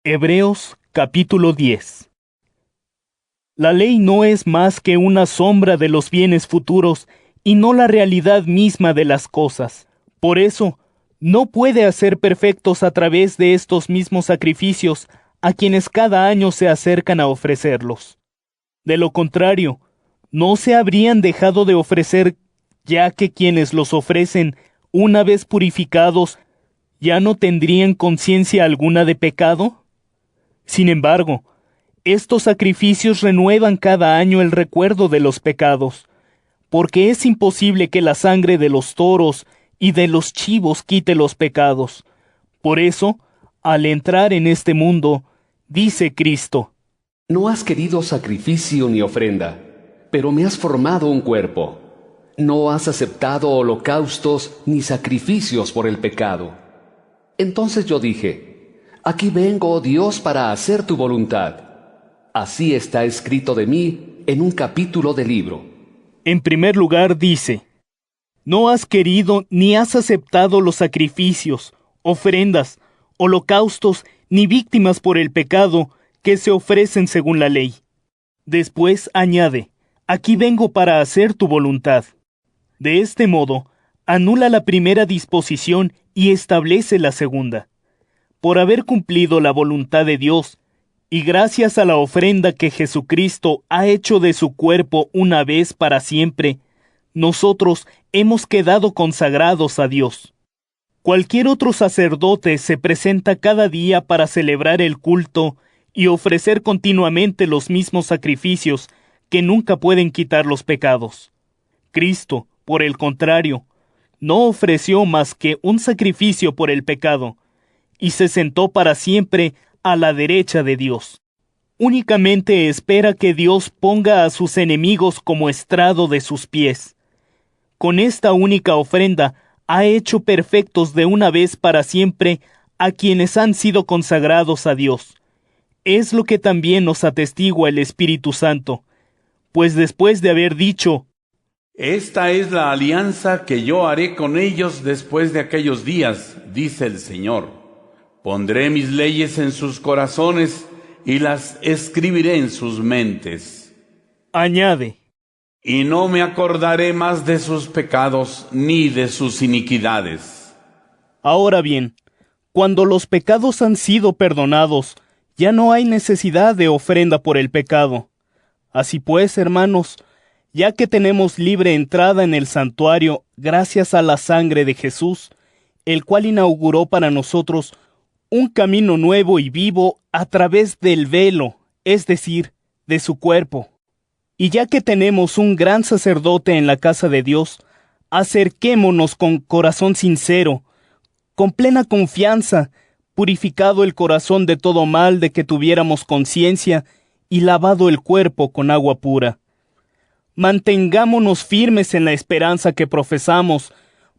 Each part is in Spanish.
Hebreos capítulo 10. La ley no es más que una sombra de los bienes futuros y no la realidad misma de las cosas. Por eso, no puede hacer perfectos a través de estos mismos sacrificios a quienes cada año se acercan a ofrecerlos. De lo contrario, no se habrían dejado de ofrecer, ya que quienes los ofrecen, una vez purificados, ya no tendrían conciencia alguna de pecado. Sin embargo, estos sacrificios renuevan cada año el recuerdo de los pecados, porque es imposible que la sangre de los toros y de los chivos quite los pecados. Por eso, al entrar en este mundo, dice Cristo: No has querido sacrificio ni ofrenda, pero me has formado un cuerpo. No has aceptado holocaustos ni sacrificios por el pecado. Entonces yo dije: Aquí vengo, oh Dios, para hacer tu voluntad. Así está escrito de mí en un capítulo del libro. En primer lugar dice: No has querido ni has aceptado los sacrificios, ofrendas, holocaustos ni víctimas por el pecado que se ofrecen según la ley. Después añade: Aquí vengo para hacer tu voluntad. De este modo, anula la primera disposición y establece la segunda. Por haber cumplido la voluntad de Dios, y gracias a la ofrenda que Jesucristo ha hecho de su cuerpo una vez para siempre, nosotros hemos quedado consagrados a Dios. Cualquier otro sacerdote se presenta cada día para celebrar el culto y ofrecer continuamente los mismos sacrificios que nunca pueden quitar los pecados. Cristo, por el contrario, no ofreció más que un sacrificio por el pecado, y se sentó para siempre a la derecha de Dios. Únicamente espera que Dios ponga a sus enemigos como estrado de sus pies. Con esta única ofrenda ha hecho perfectos de una vez para siempre a quienes han sido consagrados a Dios. Es lo que también nos atestigua el Espíritu Santo, pues después de haber dicho: Esta es la alianza que yo haré con ellos después de aquellos días, dice el Señor. Pondré mis leyes en sus corazones y las escribiré en sus mentes. Añade: Y no me acordaré más de sus pecados ni de sus iniquidades. Ahora bien, cuando los pecados han sido perdonados, ya no hay necesidad de ofrenda por el pecado. Así pues, hermanos, ya que tenemos libre entrada en el santuario gracias a la sangre de Jesús, el cual inauguró para nosotros un camino nuevo y vivo a través del velo, es decir, de su cuerpo. Y ya que tenemos un gran sacerdote en la casa de Dios, acerquémonos con corazón sincero, con plena confianza, purificado el corazón de todo mal de que tuviéramos conciencia y lavado el cuerpo con agua pura. Mantengámonos firmes en la esperanza que profesamos,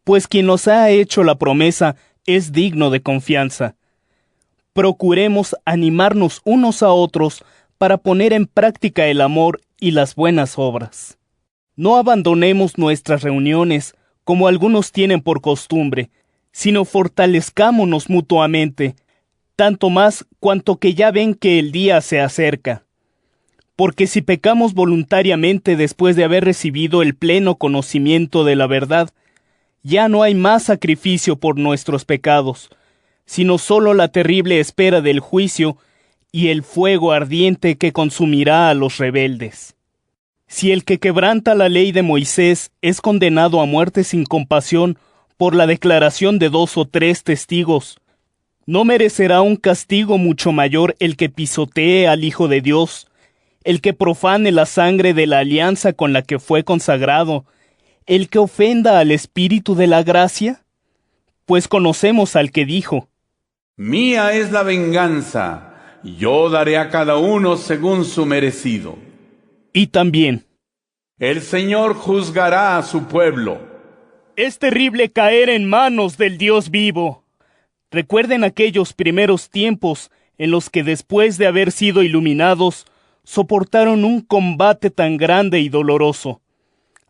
pues quien nos ha hecho la promesa es digno de confianza. Procuremos animarnos unos a otros para poner en práctica el amor y las buenas obras. No abandonemos nuestras reuniones, como algunos tienen por costumbre, sino fortalezcámonos mutuamente, tanto más cuanto que ya ven que el día se acerca. Porque si pecamos voluntariamente después de haber recibido el pleno conocimiento de la verdad, ya no hay más sacrificio por nuestros pecados, sino solo la terrible espera del juicio y el fuego ardiente que consumirá a los rebeldes. Si el que quebranta la ley de Moisés es condenado a muerte sin compasión por la declaración de 2 o 3 testigos, ¿no merecerá un castigo mucho mayor el que pisotee al Hijo de Dios, el que profane la sangre de la alianza con la que fue consagrado, el que ofenda al Espíritu de la gracia? Pues conocemos al que dijo: Mía es la venganza, yo daré a cada uno según su merecido. Y también: El Señor juzgará a su pueblo. Es terrible caer en manos del Dios vivo. Recuerden aquellos primeros tiempos en los que después de haber sido iluminados, soportaron un combate tan grande y doloroso.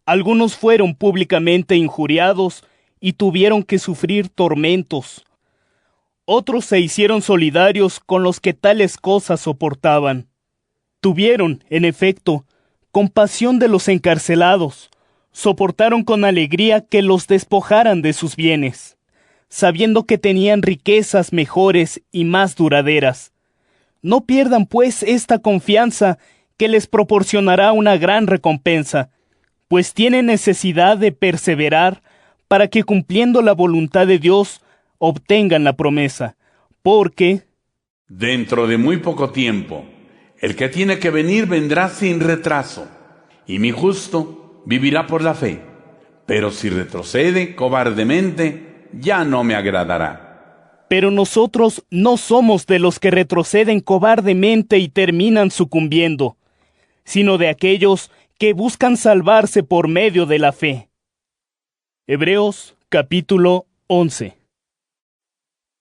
Algunos fueron públicamente injuriados y tuvieron que sufrir tormentos. Otros se hicieron solidarios con los que tales cosas soportaban. Tuvieron, en efecto, compasión de los encarcelados, soportaron con alegría que los despojaran de sus bienes, sabiendo que tenían riquezas mejores y más duraderas. No pierdan, pues, esta confianza que les proporcionará una gran recompensa, pues tienen necesidad de perseverar para que, cumpliendo la voluntad de Dios, obtengan la promesa, porque dentro de muy poco tiempo, el que tiene que venir vendrá sin retraso, y mi justo vivirá por la fe. Pero si retrocede cobardemente, ya no me agradará. Pero nosotros no somos de los que retroceden cobardemente y terminan sucumbiendo, sino de aquellos que buscan salvarse por medio de la fe. Hebreos capítulo 11.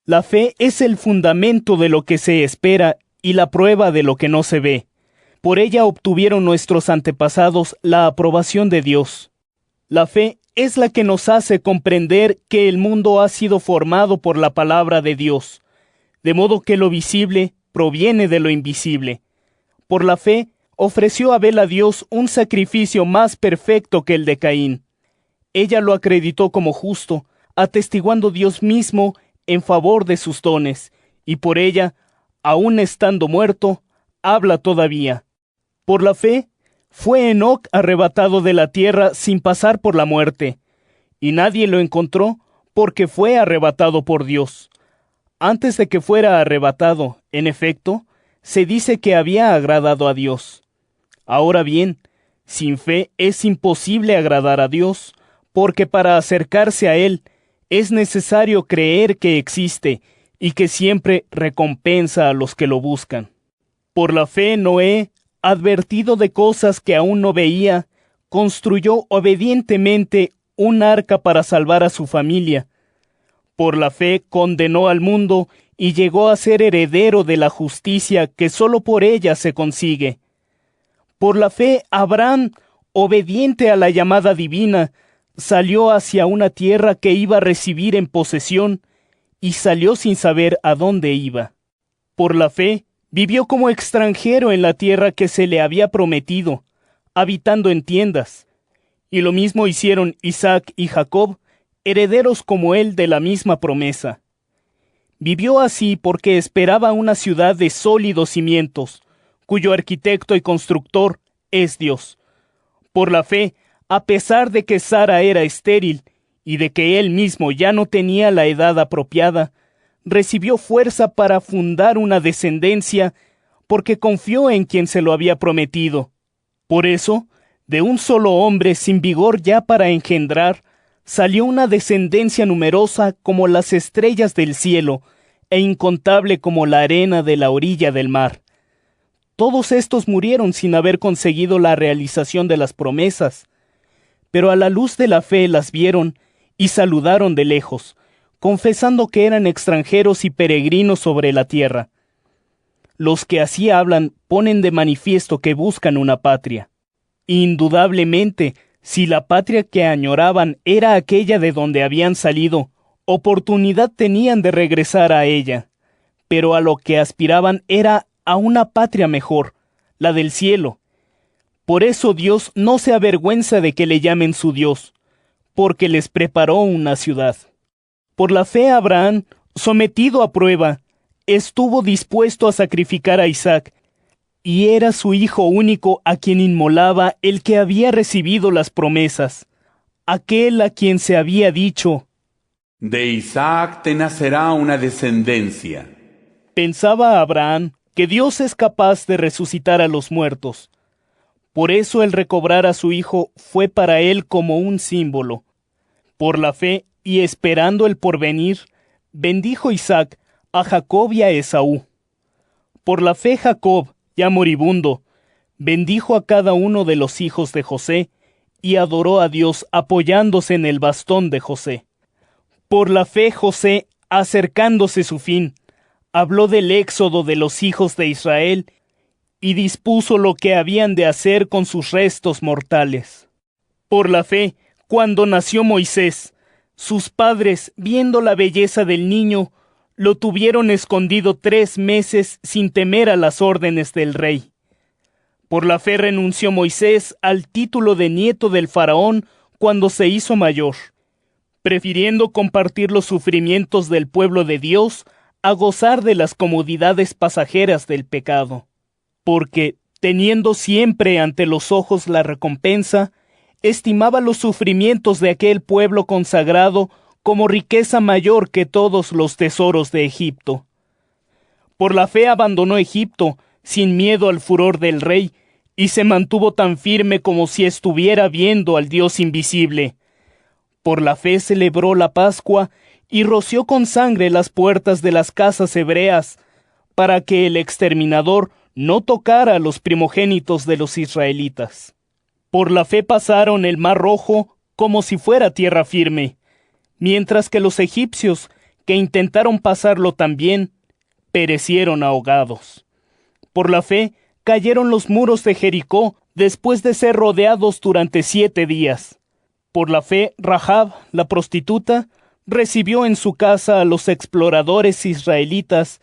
La fe es el fundamento de lo que se espera y la prueba de lo que no se ve. Por ella obtuvieron nuestros antepasados la aprobación de Dios. La fe es la que nos hace comprender que el mundo ha sido formado por la palabra de Dios, de modo que lo visible proviene de lo invisible. Por la fe ofreció Abel a Dios un sacrificio más perfecto que el de Caín. Ella lo acreditó como justo, atestiguando Dios mismo en favor de sus dones, y por ella, aun estando muerto, habla todavía. Por la fe, fue Enoc arrebatado de la tierra sin pasar por la muerte, y nadie lo encontró porque fue arrebatado por Dios. Antes de que fuera arrebatado, en efecto, se dice que había agradado a Dios. Ahora bien, sin fe es imposible agradar a Dios, porque para acercarse a Él es necesario creer que existe y que siempre recompensa a los que lo buscan. Por la fe Noé, advertido de cosas que aún no veía, construyó obedientemente un arca para salvar a su familia. Por la fe condenó al mundo y llegó a ser heredero de la justicia que sólo por ella se consigue. Por la fe Abraham, obediente a la llamada divina, salió hacia una tierra que iba a recibir en posesión, y salió sin saber a dónde iba. Por la fe, vivió como extranjero en la tierra que se le había prometido, habitando en tiendas. Y lo mismo hicieron Isaac y Jacob, herederos como él de la misma promesa. Vivió así porque esperaba una ciudad de sólidos cimientos, cuyo arquitecto y constructor es Dios. Por la fe, a pesar de que Sara era estéril y de que él mismo ya no tenía la edad apropiada, recibió fuerza para fundar una descendencia porque confió en quien se lo había prometido. Por eso, de un solo hombre sin vigor ya para engendrar, salió una descendencia numerosa como las estrellas del cielo e incontable como la arena de la orilla del mar. Todos estos murieron sin haber conseguido la realización de las promesas, pero a la luz de la fe las vieron y saludaron de lejos, confesando que eran extranjeros y peregrinos sobre la tierra. Los que así hablan ponen de manifiesto que buscan una patria. Indudablemente, si la patria que añoraban era aquella de donde habían salido, oportunidad tenían de regresar a ella, pero a lo que aspiraban era a una patria mejor, la del cielo. Por eso Dios no se avergüenza de que le llamen su Dios, porque les preparó una ciudad. Por la fe Abraham, sometido a prueba, estuvo dispuesto a sacrificar a Isaac, y era su hijo único a quien inmolaba el que había recibido las promesas, aquel a quien se había dicho: de Isaac te nacerá una descendencia. Pensaba Abraham que Dios es capaz de resucitar a los muertos. Por eso el recobrar a su hijo fue para él como un símbolo. Por la fe y esperando el porvenir, bendijo Isaac a Jacob y a Esaú. Por la fe Jacob, ya moribundo, bendijo a cada uno de los hijos de José y adoró a Dios apoyándose en el bastón de José. Por la fe José, acercándose su fin, habló del éxodo de los hijos de Israel y dispuso lo que habían de hacer con sus restos mortales. Por la fe, cuando nació Moisés, sus padres, viendo la belleza del niño, lo tuvieron escondido 3 meses sin temer a las órdenes del rey. Por la fe renunció Moisés al título de nieto del faraón cuando se hizo mayor, prefiriendo compartir los sufrimientos del pueblo de Dios a gozar de las comodidades pasajeras del pecado. Porque, teniendo siempre ante los ojos la recompensa, estimaba los sufrimientos de aquel pueblo consagrado como riqueza mayor que todos los tesoros de Egipto. Por la fe abandonó Egipto, sin miedo al furor del rey, y se mantuvo tan firme como si estuviera viendo al Dios invisible. Por la fe celebró la Pascua y roció con sangre las puertas de las casas hebreas, para que el exterminador no tocara a los primogénitos de los israelitas. Por la fe pasaron el mar Rojo como si fuera tierra firme, mientras que los egipcios, que intentaron pasarlo también, perecieron ahogados. Por la fe cayeron los muros de Jericó después de ser rodeados durante 7 días. Por la fe, Rahab, la prostituta, recibió en su casa a los exploradores israelitas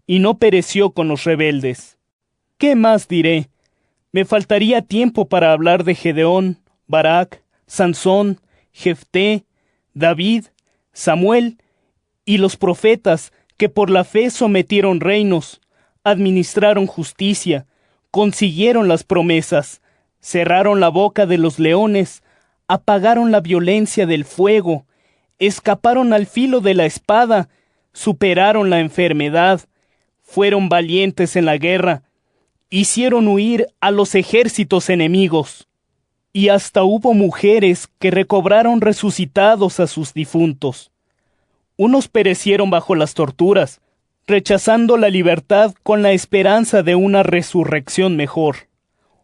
y no pereció con los rebeldes. ¿Qué más diré? Me faltaría tiempo para hablar de Gedeón, Barak, Sansón, Jefté, David, Samuel y los profetas que por la fe sometieron reinos, administraron justicia, consiguieron las promesas, cerraron la boca de los leones, apagaron la violencia del fuego, escaparon al filo de la espada, superaron la enfermedad, fueron valientes en la guerra, hicieron huir a los ejércitos enemigos. Y hasta hubo mujeres que recobraron resucitados a sus difuntos. Unos perecieron bajo las torturas, rechazando la libertad con la esperanza de una resurrección mejor.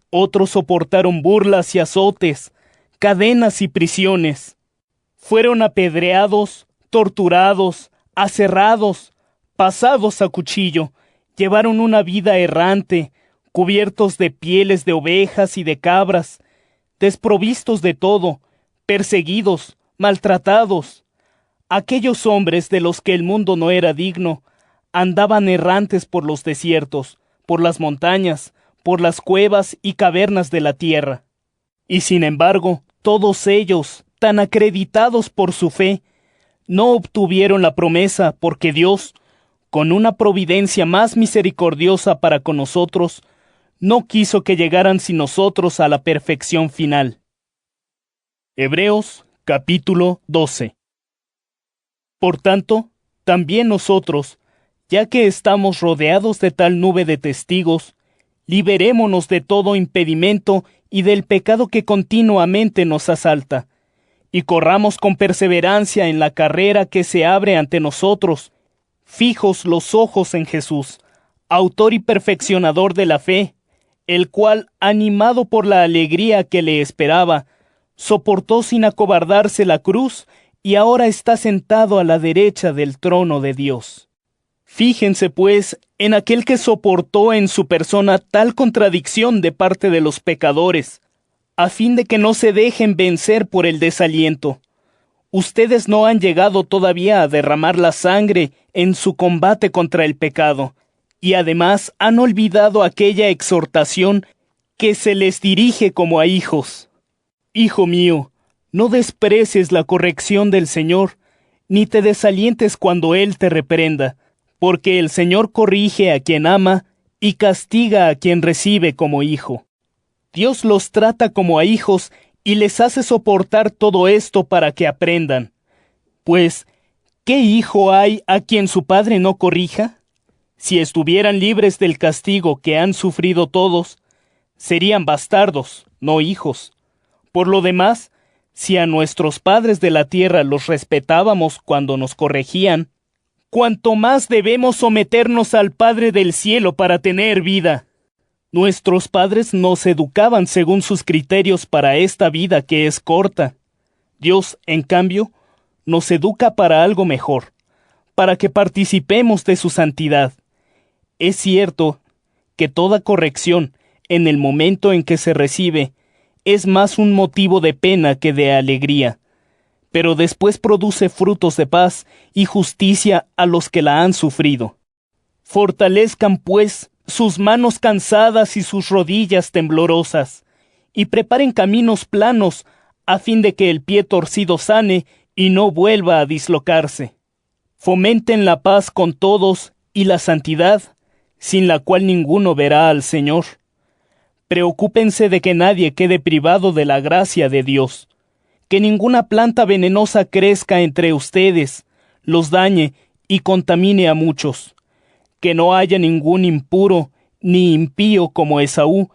Otros soportaron burlas y azotes, cadenas y prisiones. Fueron apedreados, torturados, aserrados, pasados a cuchillo, llevaron una vida errante, cubiertos de pieles de ovejas y de cabras, desprovistos de todo, perseguidos, maltratados. Aquellos hombres de los que el mundo no era digno, andaban errantes por los desiertos, por las montañas, por las cuevas y cavernas de la tierra. Y sin embargo, todos ellos, tan acreditados por su fe, no obtuvieron la promesa porque Dios, con una providencia más misericordiosa para con nosotros, no quiso que llegaran sin nosotros a la perfección final. Hebreos capítulo 12. Por tanto, también nosotros, ya que estamos rodeados de tal nube de testigos, liberémonos de todo impedimento y del pecado que continuamente nos asalta, y corramos con perseverancia en la carrera que se abre ante nosotros, fijos los ojos en Jesús, autor y perfeccionador de la fe, el cual, animado por la alegría que le esperaba, soportó sin acobardarse la cruz y ahora está sentado a la derecha del trono de Dios. Fíjense, pues, en aquel que soportó en su persona tal contradicción de parte de los pecadores, a fin de que no se dejen vencer por el desaliento. Ustedes no han llegado todavía a derramar la sangre en su combate contra el pecado, y además han olvidado aquella exhortación que se les dirige como a hijos. Hijo mío, no desprecies la corrección del Señor, ni te desalientes cuando Él te reprenda, porque el Señor corrige a quien ama y castiga a quien recibe como hijo. Dios los trata como a hijos y les hace soportar todo esto para que aprendan. Pues, ¿qué hijo hay a quien su padre no corrija? Si estuvieran libres del castigo que han sufrido todos, serían bastardos, no hijos. Por lo demás, si a nuestros padres de la tierra los respetábamos cuando nos corregían, cuanto más debemos someternos al Padre del cielo para tener vida. Nuestros padres nos educaban según sus criterios para esta vida que es corta. Dios, en cambio, nos educa para algo mejor, para que participemos de su santidad. Es cierto que toda corrección, en el momento en que se recibe, es más un motivo de pena que de alegría, pero después produce frutos de paz y justicia a los que la han sufrido. Fortalezcan, pues, sus manos cansadas y sus rodillas temblorosas, y preparen caminos planos, a fin de que el pie torcido sane y no vuelva a dislocarse. Fomenten la paz con todos y la santidad, sin la cual ninguno verá al Señor. Preocúpense de que nadie quede privado de la gracia de Dios, que ninguna planta venenosa crezca entre ustedes, los dañe y contamine a muchos, que no haya ningún impuro ni impío como Esaú,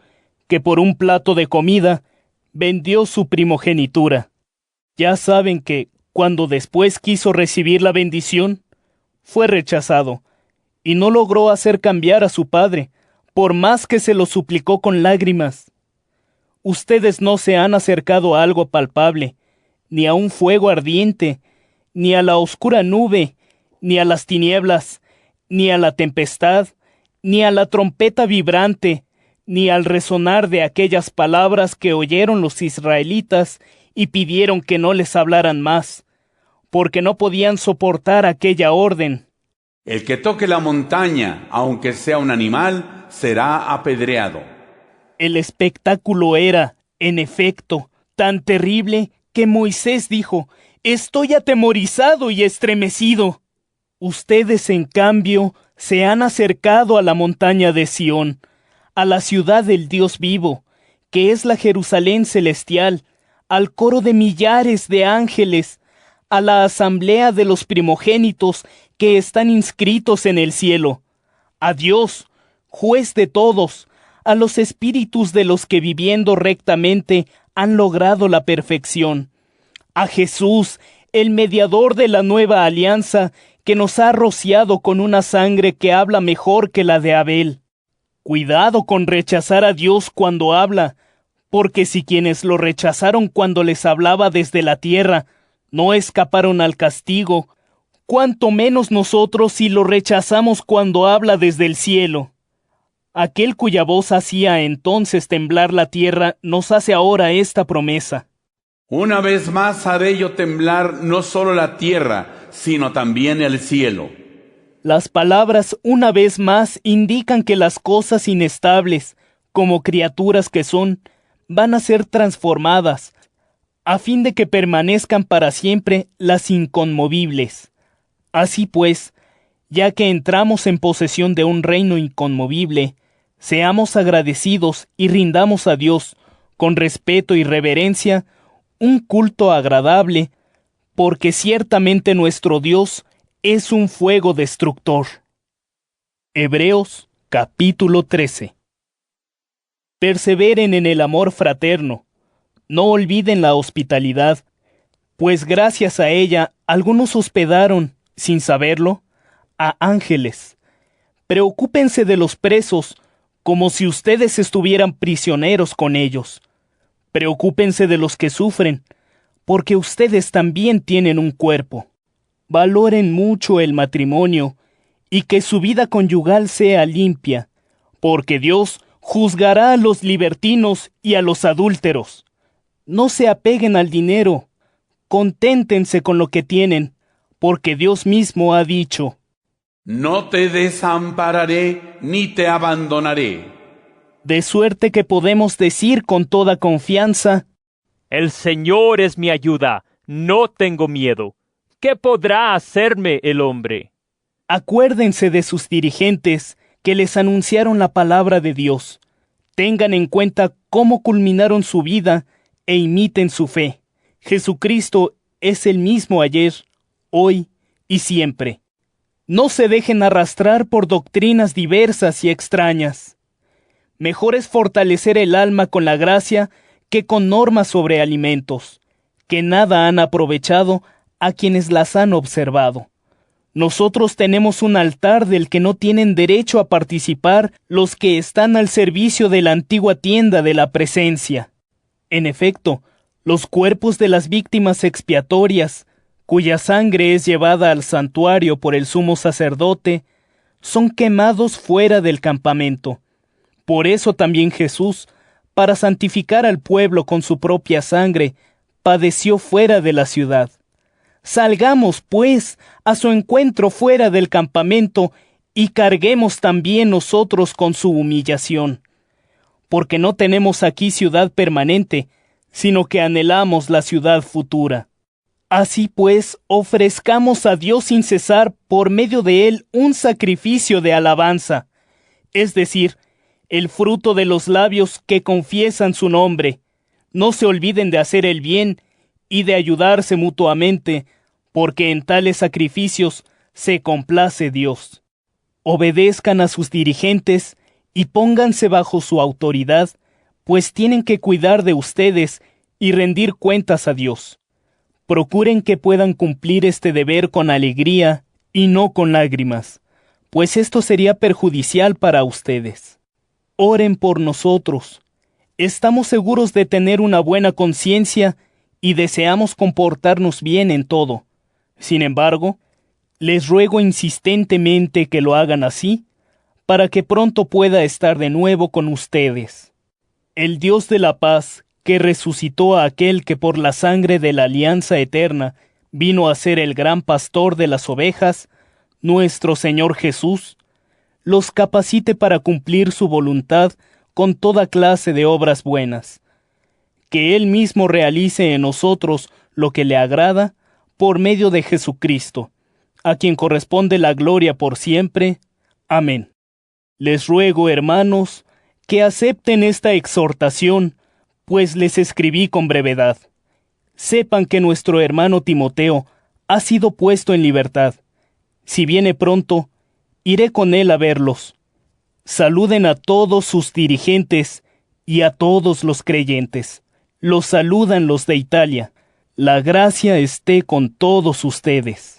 que por un plato de comida vendió su primogenitura. Ya saben que, cuando después quiso recibir la bendición, fue rechazado, y no logró hacer cambiar a su padre, por más que se lo suplicó con lágrimas. Ustedes no se han acercado a algo palpable, ni a un fuego ardiente, ni a la oscura nube, ni a las tinieblas, ni a la tempestad, ni a la trompeta vibrante, ni al resonar de aquellas palabras que oyeron los israelitas y pidieron que no les hablaran más, porque no podían soportar aquella orden. El que toque la montaña, aunque sea un animal, será apedreado. El espectáculo era, en efecto, tan terrible que Moisés dijo: «Estoy atemorizado y estremecido». Ustedes, en cambio, se han acercado a la montaña de Sión, a la ciudad del Dios vivo, que es la Jerusalén celestial, al coro de millares de ángeles, a la asamblea de los primogénitos que están inscritos en el cielo, a Dios, juez de todos, a los espíritus de los que viviendo rectamente han logrado la perfección, a Jesús, el mediador de la nueva alianza, que nos ha rociado con una sangre que habla mejor que la de Abel. Cuidado con rechazar a Dios cuando habla, porque si quienes lo rechazaron cuando les hablaba desde la tierra no escaparon al castigo, cuánto menos nosotros si lo rechazamos cuando habla desde el cielo. Aquel cuya voz hacía entonces temblar la tierra nos hace ahora esta promesa: Una vez más haré yo temblar no solo la tierra, sino también el cielo. Las palabras una vez más indican que las cosas inestables, como criaturas que son, van a ser transformadas, a fin de que permanezcan para siempre las inconmovibles. Así pues, ya que entramos en posesión de un reino inconmovible, seamos agradecidos y rindamos a Dios, con respeto y reverencia, un culto agradable, porque ciertamente nuestro Dios es un fuego destructor. Hebreos capítulo 13. Perseveren en el amor fraterno, no olviden la hospitalidad, pues gracias a ella algunos hospedaron, sin saberlo, a ángeles. Preocúpense de los presos, como si ustedes estuvieran prisioneros con ellos. Preocúpense de los que sufren, porque ustedes también tienen un cuerpo. Valoren mucho el matrimonio, y que su vida conyugal sea limpia, porque Dios juzgará a los libertinos y a los adúlteros. No se apeguen al dinero, conténtense con lo que tienen, porque Dios mismo ha dicho: No te desampararé ni te abandonaré. De suerte que podemos decir con toda confianza: El Señor es mi ayuda, no tengo miedo. ¿Qué podrá hacerme el hombre? Acuérdense de sus dirigentes que les anunciaron la palabra de Dios. Tengan en cuenta cómo culminaron su vida e imiten su fe. Jesucristo es el mismo ayer, hoy y siempre. No se dejen arrastrar por doctrinas diversas y extrañas. Mejor es fortalecer el alma con la gracia que con normas sobre alimentos, que nada han aprovechado a quienes las han observado. Nosotros tenemos un altar del que no tienen derecho a participar los que están al servicio de la antigua tienda de la presencia. En efecto, los cuerpos de las víctimas expiatorias, cuya sangre es llevada al santuario por el sumo sacerdote, son quemados fuera del campamento. Por eso también Jesús, para santificar al pueblo con su propia sangre, padeció fuera de la ciudad. Salgamos, pues, a su encuentro fuera del campamento y carguemos también nosotros con su humillación. Porque no tenemos aquí ciudad permanente, sino que anhelamos la ciudad futura. Así pues, ofrezcamos a Dios sin cesar por medio de él un sacrificio de alabanza, es decir, el fruto de los labios que confiesan su nombre. No se olviden de hacer el bien y de ayudarse mutuamente, porque en tales sacrificios se complace Dios. Obedezcan a sus dirigentes y pónganse bajo su autoridad, pues tienen que cuidar de ustedes y rendir cuentas a Dios. Procuren que puedan cumplir este deber con alegría y no con lágrimas, pues esto sería perjudicial para ustedes. Oren por nosotros. Estamos seguros de tener una buena conciencia y deseamos comportarnos bien en todo. Sin embargo, les ruego insistentemente que lo hagan así, para que pronto pueda estar de nuevo con ustedes. El Dios de la paz, que resucitó a aquel que por la sangre de la alianza eterna vino a ser el gran pastor de las ovejas, nuestro Señor Jesús, los capacite para cumplir su voluntad con toda clase de obras buenas. Que Él mismo realice en nosotros lo que le agrada por medio de Jesucristo, a quien corresponde la gloria por siempre. Amén. Les ruego, hermanos, que acepten esta exhortación, pues les escribí con brevedad. Sepan que nuestro hermano Timoteo ha sido puesto en libertad. Si viene pronto, iré con él a verlos. Saluden a todos sus dirigentes y a todos los creyentes. Los saludan los de Italia. La gracia esté con todos ustedes.